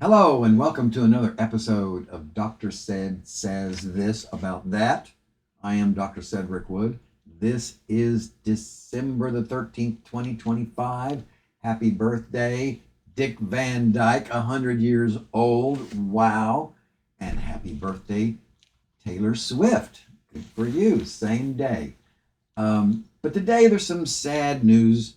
Hello, and welcome to another episode of Dr. Says This About That. I am Dr. Cedric Wood. This is December the 13th, 2025. Happy birthday, Dick Van Dyke, 100 years old. Wow. And happy birthday, Taylor Swift. Good for you. Same day. But today there's some sad news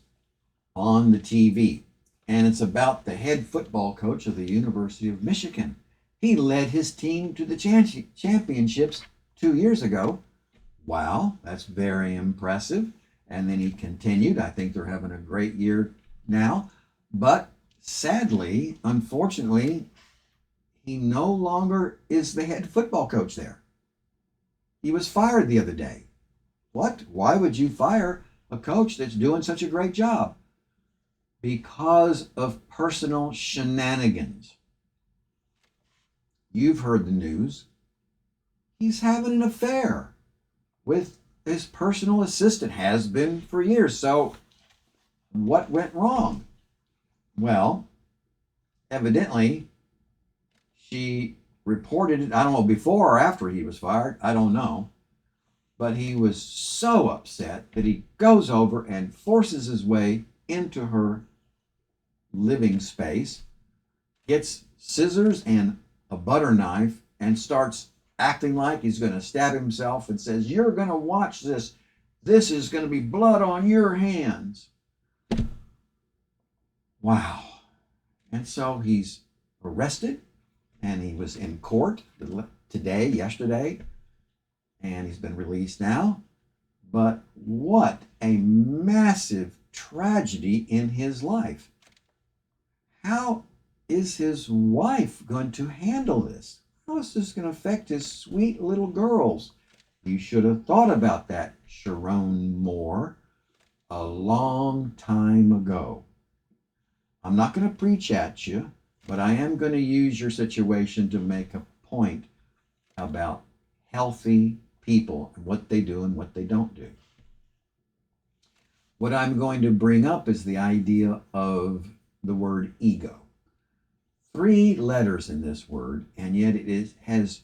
on the TV, and it's about the head football coach of the University of Michigan. He led his team to the championships 2 years ago. Wow, that's very impressive. And then he continued. I think they're having a great year now. But sadly, unfortunately, he no longer is the head football coach there. He was fired the other day. What? Why would you fire a coach that's doing such a great job? Because of personal shenanigans. You've heard the news. He's having an affair with his personal assistant, has been for years. So what went wrong? Well, evidently, she reported it, I don't know, before or after he was fired, I don't know. But he was so upset that he goes over and forces his way into her living space, gets scissors and a butter knife, and starts acting like he's going to stab himself and says, "You're going to watch this. This is going to be blood on your hands." Wow. And so he's arrested, and he was in court yesterday, and he's been released now. But what a massive tragedy in his life. How is his wife going to handle this? How is this going to affect his sweet little girls? You should have thought about that, Sharon Moore, a long time ago. I'm not going to preach at you, but I am going to use your situation to make a point about healthy people and what they do and what they don't do. What I'm going to bring up is the idea of the word ego. 3 letters in this word, and yet has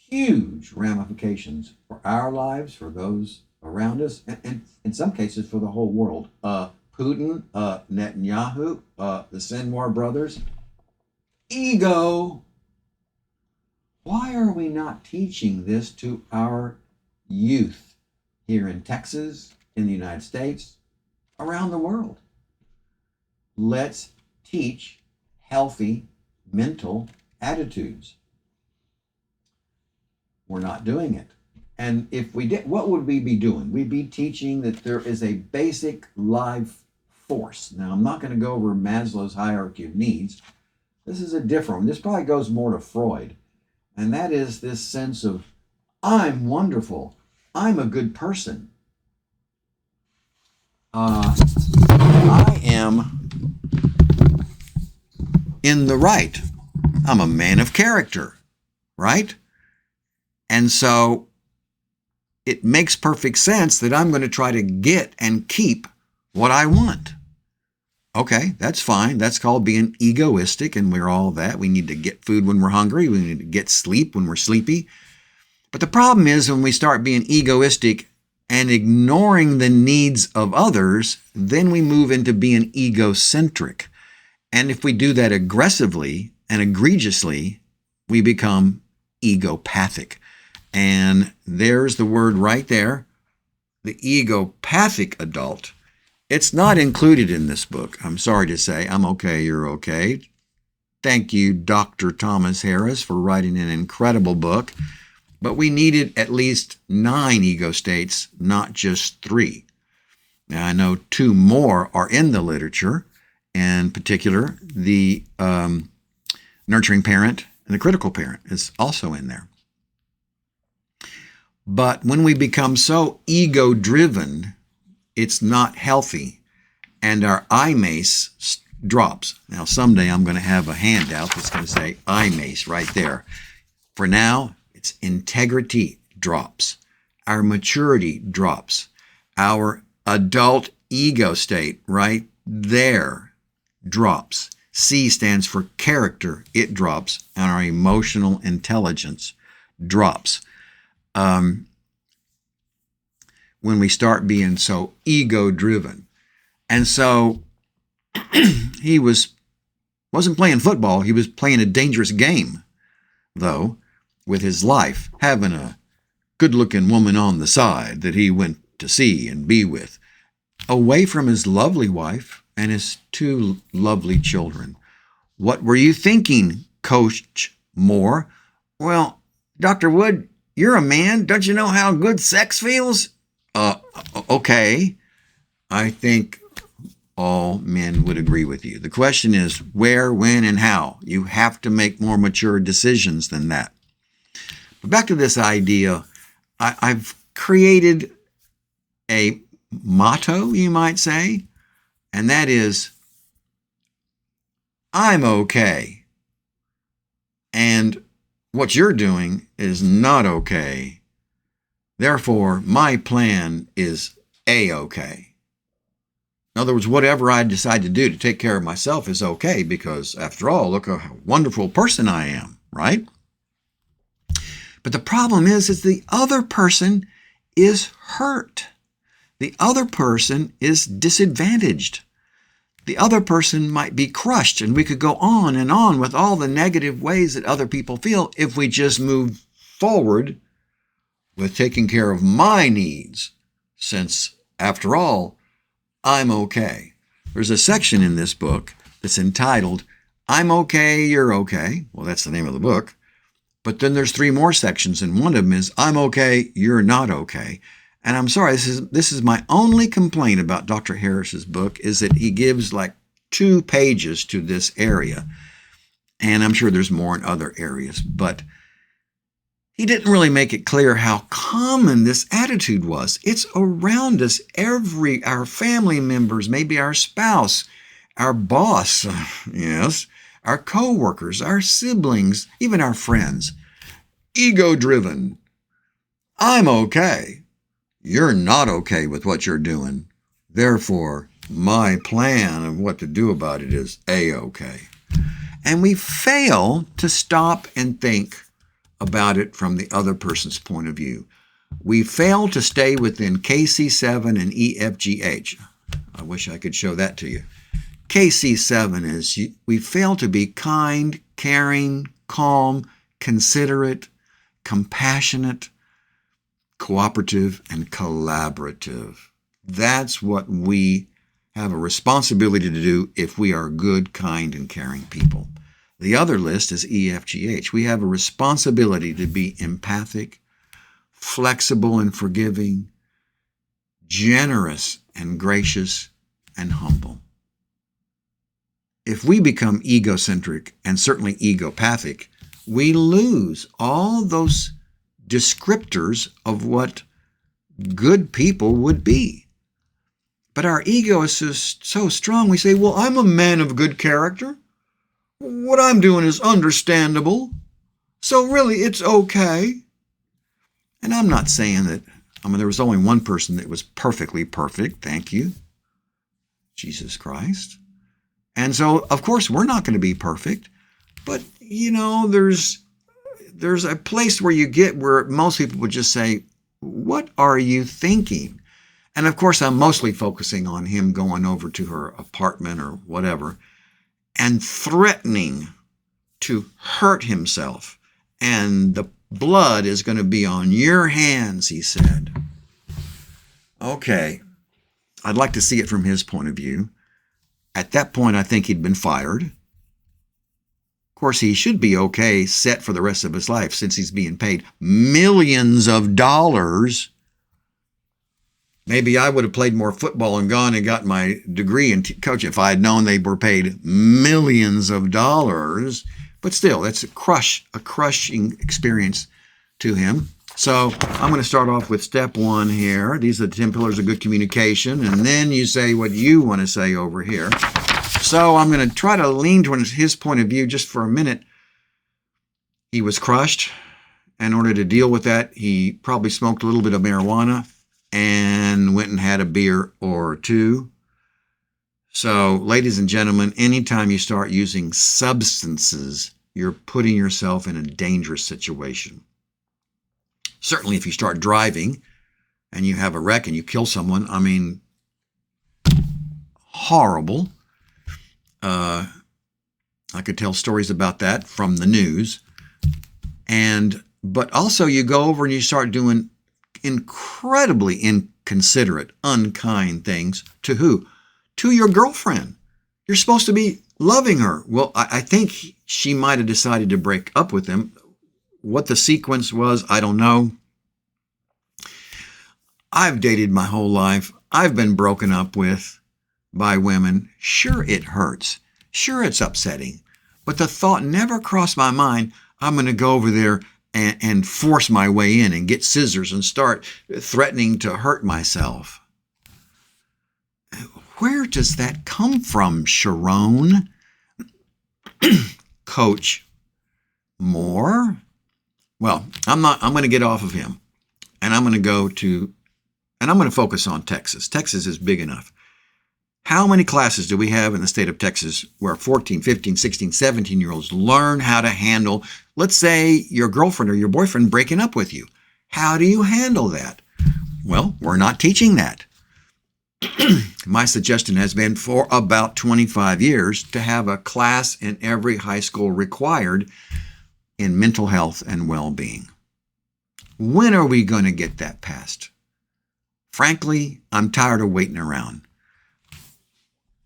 huge ramifications for our lives, for those around us, and in some cases for the whole world. Putin, Netanyahu, the Sinwar brothers. Ego. Why are we not teaching this to our youth here in Texas, in the United States, around the world? Let's teach healthy mental attitudes. We're not doing it. And if we did, what would we be doing? We'd be teaching that there is a basic life force. Now, I'm not going to go over Maslow's hierarchy of needs. This is a different one. This probably goes more to Freud. And that is this sense of, I'm wonderful. I'm a good person. I am in the right. I'm a man of character, right? And so it makes perfect sense that I'm going to try to get and keep what I want. Okay, that's fine. That's called being egoistic, and we're all that. We need to get food when we're hungry. We need to get sleep when we're sleepy. But the problem is when we start being egoistic and ignoring the needs of others, then we move into being egocentric. And if we do that aggressively and egregiously, we become egopathic. And there's the word right there, the egopathic adult. It's not included in this book. I'm sorry to say. I'm okay, you're okay. Thank you, Dr. Thomas Harris, for writing an incredible book. But we needed at least 9 ego states, not just 3. Now, I know 2 more are in the literature, in particular, the nurturing parent and the critical parent is also in there. But when we become so ego-driven, it's not healthy, and our IMACE drops. Now, someday I'm going to have a handout that's going to say IMACE right there. For now, its integrity drops. Our maturity drops. Our adult ego state right there drops. C stands for character. It drops, and our emotional intelligence drops. When we start being so ego-driven. And so he wasn't playing football. He was playing a dangerous game, though, with his life, having a good-looking woman on the side that he went to see and be with, away from his lovely wife and his 2 lovely children. What were you thinking, Coach Moore? Well, Dr. Wood, you're a man. Don't you know how good sex feels? Okay. I think all men would agree with you. The question is where, when, and how. You have to make more mature decisions than that. But back to this idea, I've created a motto, you might say, and that is, I'm okay. And what you're doing is not okay. Therefore, my plan is A-okay. In other words, whatever I decide to do to take care of myself is okay because, after all, look how wonderful person I am, right? But the problem is the other person is hurt. The other person is disadvantaged. The other person might be crushed, and we could go on and on with all the negative ways that other people feel if we just move forward with taking care of my needs, since, after all, I'm okay. There's a section in this book that's entitled, I'm okay, you're okay. Well, that's the name of the book. But then there's 3 more sections, and one of them is, I'm okay, you're not okay. And I'm sorry, this is my only complaint about Dr. Harris's book, is that he gives like 2 pages to this area. And I'm sure there's more in other areas, but he didn't really make it clear how common this attitude was. It's around us, our family members, maybe our spouse, our boss, yes, our co-workers, our siblings, even our friends. Ego-driven. I'm okay. You're not okay with what you're doing. Therefore, my plan of what to do about it is A-okay. And we fail to stop and think about it from the other person's point of view. We fail to stay within KC7 and EFGH. I wish I could show that to you. KC7 is we fail to be kind, caring, calm, considerate, compassionate, cooperative, and collaborative. That's what we have a responsibility to do if we are good, kind, and caring people. The other list is EFGH. We have a responsibility to be empathic, flexible and forgiving, generous and gracious, and humble. If we become egocentric and certainly egopathic, we lose all those descriptors of what good people would be. But our ego is so strong, we say, well, I'm a man of good character. What I'm doing is understandable. So really, it's okay. And I'm not saying that, there was only one person that was perfectly perfect. Thank you, Jesus Christ. And so, of course, we're not going to be perfect. But, there's a place where most people would just say, what are you thinking? And of course, I'm mostly focusing on him going over to her apartment or whatever and threatening to hurt himself. And the blood is going to be on your hands, he said. Okay, I'd like to see it from his point of view. At that point, I think he'd been fired. Of course, he should be okay, set for the rest of his life, since he's being paid millions of dollars. Maybe I would have played more football and gone and got my degree in coaching if I had known they were paid millions of dollars. But still, that's a crushing experience to him. So I'm going to start off with step 1 here. These are the 10 pillars of good communication. And then you say what you want to say over here. So I'm going to try to lean towards his point of view just for a minute. He was crushed. In order to deal with that, he probably smoked a little bit of marijuana and went and had a beer or 2. So, ladies and gentlemen, anytime you start using substances, you're putting yourself in a dangerous situation. Certainly, if you start driving and you have a wreck and you kill someone, I mean, horrible. I could tell stories about that from the news. But also you go over and you start doing incredibly inconsiderate, unkind things to who? To your girlfriend. You're supposed to be loving her. Well, I think she might have decided to break up with him. What the sequence was, I don't know. I've dated my whole life. I've been broken up with by women. Sure, it hurts. Sure, it's upsetting. But the thought never crossed my mind, I'm going to go over there and force my way in and get scissors and start threatening to hurt myself. Where does that come from, Sharon? Coach Moore? Well, I'm going to get off of him. And I'm going to focus on Texas. Texas is big enough. How many classes do we have in the state of Texas where 14, 15, 16, 17-year-olds learn how to handle, let's say, your girlfriend or your boyfriend breaking up with you? How do you handle that? Well, we're not teaching that. My suggestion has been for about 25 years to have a class in every high school required in mental health and well-being. When are we going to get that passed? Frankly, I'm tired of waiting around.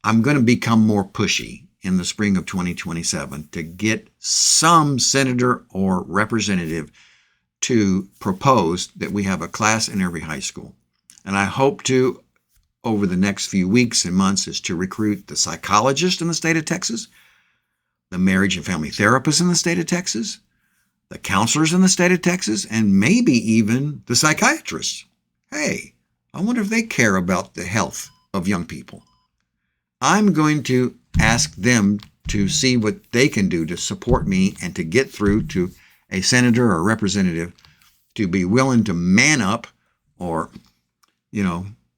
I'm going to become more pushy in the spring of 2027 to get some senator or representative to propose that we have a class in every high school. And I hope to, over the next few weeks and months, is to recruit the psychologist in the state of Texas, the marriage and family therapist in the state of Texas, the counselors in the state of Texas, and maybe even the psychiatrists. Hey, I wonder if they care about the health of young people. I'm going to ask them to see what they can do to support me and to get through to a senator or representative to be willing to man up, or,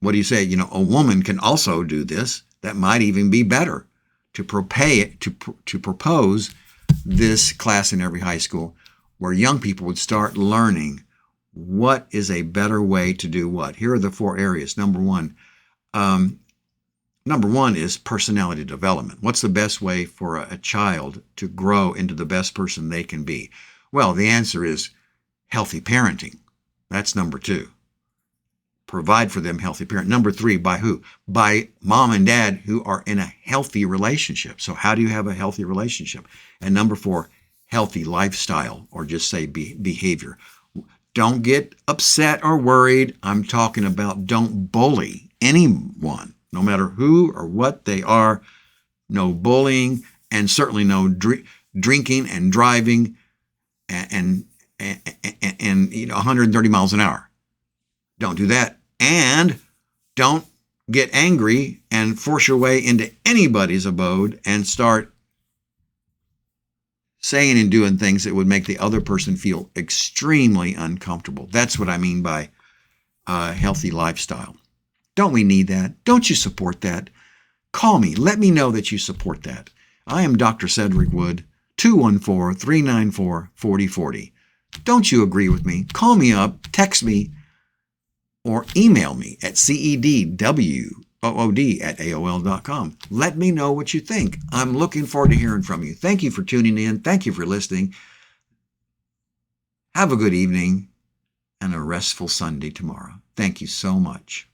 what do you say? A woman can also do this. That might even be better, to propose this class in every high school where young people would start learning what is a better way to do what. Here are the 4 areas. Number one is personality development. What's the best way for a child to grow into the best person they can be? Well, the answer is healthy parenting. That's number 2. Provide for them healthy parenting. Number 3, by who? By mom and dad who are in a healthy relationship. So how do you have a healthy relationship? And number 4, healthy lifestyle, or just say behavior. Don't get upset or worried. I'm talking about don't bully anyone, no matter who or what they are. No bullying, and certainly no drinking and driving and 130 miles an hour. Don't do that. And don't get angry and force your way into anybody's abode and start saying and doing things that would make the other person feel extremely uncomfortable. That's what I mean by healthy lifestyle. Don't we need that? Don't you support that? Call me. Let me know that you support that. I am Dr. Cedric Wood, 214-394-4040. Don't you agree with me? Call me up, text me, or email me at cedwood@aol.com. Let me know what you think. I'm looking forward to hearing from you. Thank you for tuning in. Thank you for listening. Have a good evening and a restful Sunday tomorrow. Thank you so much.